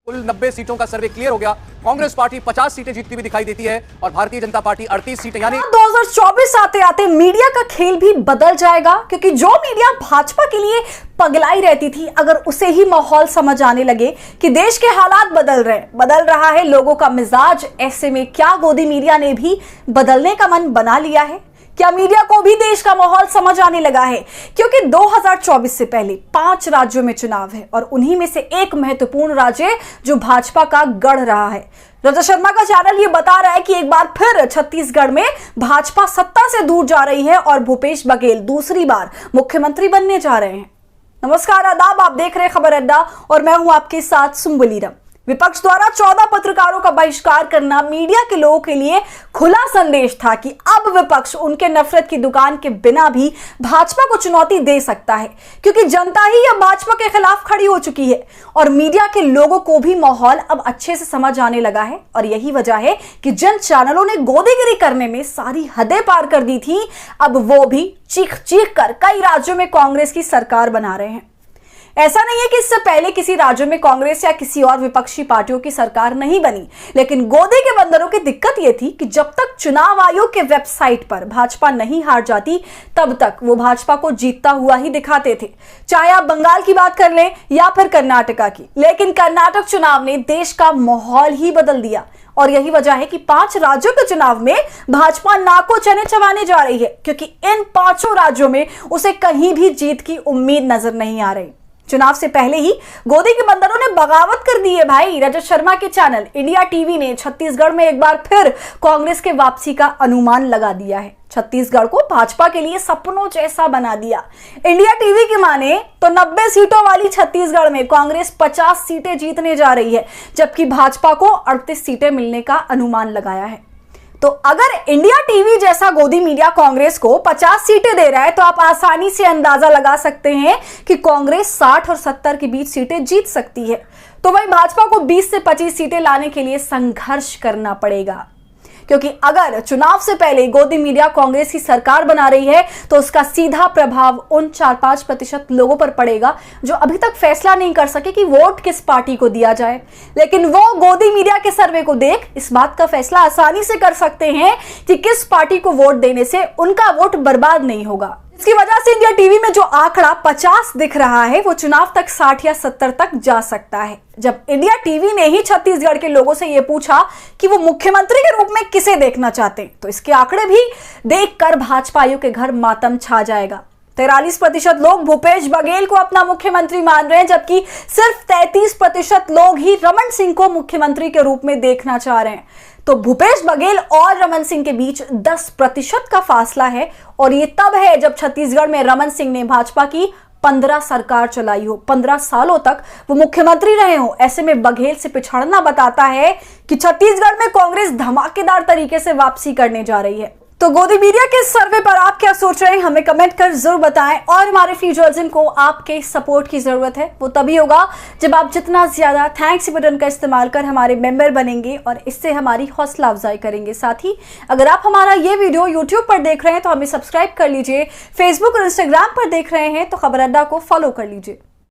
कुल 90 सीटों का सर्वे क्लियर हो गया। कांग्रेस पार्टी 50 सीटें जीतती हुई दिखाई देती है और भारतीय जनता पार्टी 38 सीटें, यानी 2024 आते आते मीडिया का खेल भी बदल जाएगा, क्योंकि जो मीडिया भाजपा के लिए पगलाई रहती थी, अगर उसे ही माहौल समझ आने लगे कि देश के हालात बदल रहा है लोगों का मिजाज, ऐसे में क्या गोदी मीडिया ने भी बदलने का मन बना लिया है? क्या मीडिया को भी देश का माहौल समझ आने लगा है? क्योंकि 2024 से पहले 5 राज्यों में चुनाव है और उन्हीं में से एक महत्वपूर्ण राज्य जो भाजपा का गढ़ रहा है। रजत शर्मा का चैनल ये बता रहा है कि एक बार फिर छत्तीसगढ़ में भाजपा सत्ता से दूर जा रही है और भूपेश बघेल दूसरी बार मुख्यमंत्री बनने जा रहे हैं। नमस्कार, आदाब, आप देख रहे हैं खबर अड्डा और मैं हूं आपके साथ सुम्बुलीरम। विपक्ष द्वारा 14 पत्रकारों का बहिष्कार करना मीडिया के लोगों के लिए खुला संदेश था कि अब विपक्ष उनके नफरत की दुकान के बिना भी भाजपा को चुनौती दे सकता है, क्योंकि जनता ही अब भाजपा के खिलाफ खड़ी हो चुकी है और मीडिया के लोगों को भी माहौल अब अच्छे से समझ आने लगा है। और यही वजह है कि जिन चैनलों ने गोदीगिरी करने में सारी हदें पार कर दी थी, अब वो भी चीख चीख कर कई राज्यों में कांग्रेस की सरकार बना रहे हैं। ऐसा नहीं है कि इससे पहले किसी राज्यों में कांग्रेस या किसी और विपक्षी पार्टियों की सरकार नहीं बनी, लेकिन गोदी के बंदरों की दिक्कत यह थी कि जब तक चुनाव आयोग के वेबसाइट पर भाजपा नहीं हार जाती, तब तक वो भाजपा को जीतता हुआ ही दिखाते थे, चाहे आप बंगाल की बात कर लें या फिर कर्नाटका की। लेकिन कर्नाटक चुनाव ने देश का माहौल ही बदल दिया और यही वजह है कि 5 राज्यों के चुनाव में भाजपा नाको चने चबाने जा रही है, क्योंकि इन 5 राज्यों में उसे कहीं भी जीत की उम्मीद नजर नहीं आ रही। चुनाव से पहले ही गोदी के बंदरों ने बगावत कर दी है भाई। रजत शर्मा के चैनल इंडिया टीवी ने छत्तीसगढ़ में एक बार फिर कांग्रेस के वापसी का अनुमान लगा दिया है। छत्तीसगढ़ को भाजपा के लिए सपनों जैसा बना दिया। इंडिया टीवी की माने तो 90 सीटों वाली छत्तीसगढ़ में कांग्रेस 50 सीटें जीतने जा रही है, जबकि भाजपा को 38 सीटें मिलने का अनुमान लगाया है। तो अगर इंडिया टीवी जैसा गोदी मीडिया कांग्रेस को 50 सीटें दे रहा है, तो आप आसानी से अंदाजा लगा सकते हैं कि कांग्रेस 60 और 70 के बीच सीटें जीत सकती है। तो वही भाजपा को 20 से 25 सीटें लाने के लिए संघर्ष करना पड़ेगा, क्योंकि अगर चुनाव से पहले गोदी मीडिया कांग्रेस की सरकार बना रही है तो उसका सीधा प्रभाव उन 4-5% लोगों पर पड़ेगा जो अभी तक फैसला नहीं कर सके कि वोट किस पार्टी को दिया जाए, लेकिन वो गोदी मीडिया के सर्वे को देख इस बात का फैसला आसानी से कर सकते हैं कि किस पार्टी को वोट देने से उनका वोट बर्बाद नहीं होगा। इसकी वजह से इंडिया टीवी में जो आंकड़ा 50 दिख रहा है, वो चुनाव तक 60 या 70 तक जा सकता है। जब इंडिया टीवी ने ही छत्तीसगढ़ के लोगों से यह पूछा कि वो मुख्यमंत्री के रूप में किसे देखना चाहते हैं, तो इसके आंकड़े भी देखकर भाजपाइयों के घर मातम छा जाएगा। 43% लोग भूपेश बघेल को अपना मुख्यमंत्री मान रहे हैं, जबकि सिर्फ 33% लोग ही रमन सिंह को मुख्यमंत्री के रूप में देखना चाह रहे हैं। तो भूपेश बघेल और रमन सिंह के बीच 10% का फासला है, और ये तब है जब छत्तीसगढ़ में रमन सिंह ने भाजपा की 15 सरकार चलाई हो, 15 सालों तक वो मुख्यमंत्री रहे हो। ऐसे में बघेल से पिछड़ना बताता है कि छत्तीसगढ़ में कांग्रेस धमाकेदार तरीके से वापसी करने जा रही है। तो गोदी मीडिया के सर्वे पर आप क्या सोच रहे हैं, हमें कमेंट कर जरूर बताएं। और हमारे फ्री जर्नलिज्म को आपके सपोर्ट की जरूरत है, वो तभी होगा जब आप जितना ज्यादा थैंक्स बटन का इस्तेमाल कर हमारे मेंबर बनेंगे और इससे हमारी हौसला अफजाई करेंगे। साथ ही अगर आप हमारा ये वीडियो यूट्यूब पर देख रहे हैं तो हमें सब्सक्राइब कर लीजिए, फेसबुक और इंस्टाग्राम पर देख रहे हैं तो खबर अड्डा को फॉलो कर लीजिए।